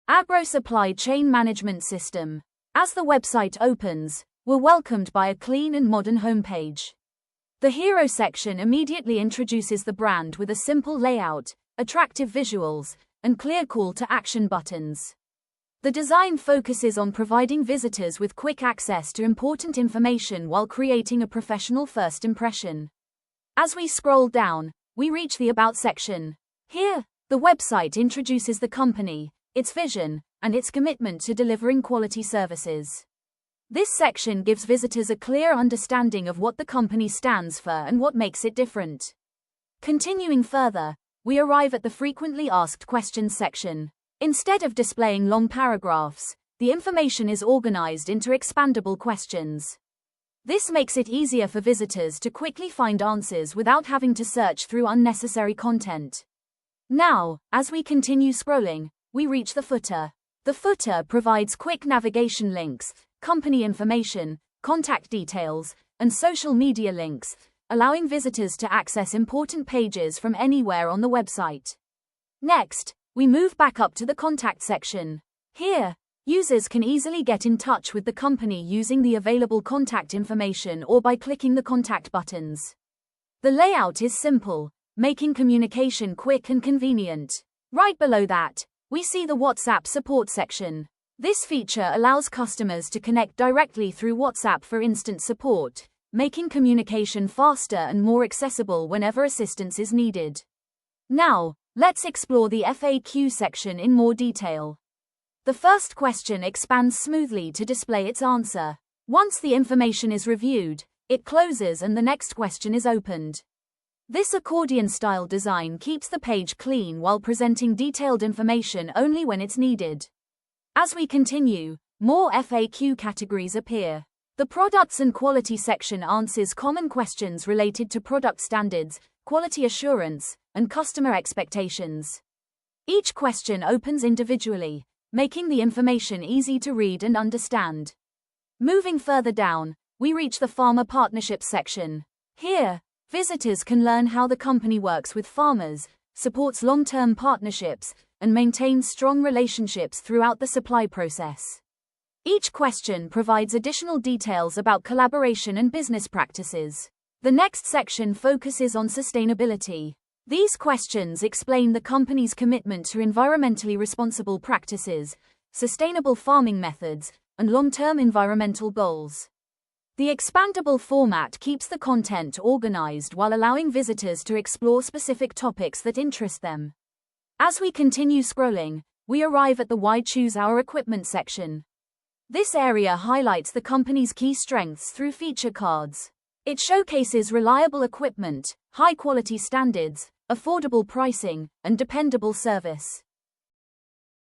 Agro supply chain management system. As the website opens, we're welcomed by a clean and modern homepage. The Hero section immediately introduces the brand with a simple layout, attractive visuals, and clear call to action buttons. The design focuses on providing visitors with quick access to important information while creating a professional first impression. As we scroll down, we reach the About section. Here, the website introduces the company, its vision, and its commitment to delivering quality services. This section gives visitors a clear understanding of what the company stands for and what makes it different. Continuing further, we arrive at the Frequently Asked Questions section. Instead of displaying long paragraphs, the information is organized into expandable questions. This makes it easier for visitors to quickly find answers without having to search through unnecessary content. Now, as we continue scrolling, we reach the footer. The footer provides quick navigation links, company information, contact details, and social media links, allowing visitors to access important pages from anywhere on the website. Next, we move back up to the Contact section. Here, users can easily get in touch with the company using the available contact information or by clicking the contact buttons. The layout is simple, making communication quick and convenient. Right below that, we see the WhatsApp support section. This feature allows customers to connect directly through WhatsApp for instant support, making communication faster and more accessible whenever assistance is needed. Now, let's explore the FAQ section in more detail. The first question expands smoothly to display its answer. Once the information is reviewed, it closes and the next question is opened. This accordion-style design keeps the page clean while presenting detailed information only when it's needed. As we continue, more FAQ categories appear. The Products and Quality section answers common questions related to product standards, quality assurance, and customer expectations. Each question opens individually, making the information easy to read and understand. Moving further down, we reach the Farmer Partnerships section. Here, visitors can learn how the company works with farmers, supports long-term partnerships, and maintains strong relationships throughout the supply process. Each question provides additional details about collaboration and business practices. The next section focuses on sustainability. These questions explain the company's commitment to environmentally responsible practices, sustainable farming methods, and long-term environmental goals. The expandable format keeps the content organized while allowing visitors to explore specific topics that interest them. As we continue scrolling, we arrive at the Why Choose Our Equipment section. This area highlights the company's key strengths through feature cards. It showcases reliable equipment, high-quality standards, affordable pricing, and dependable service.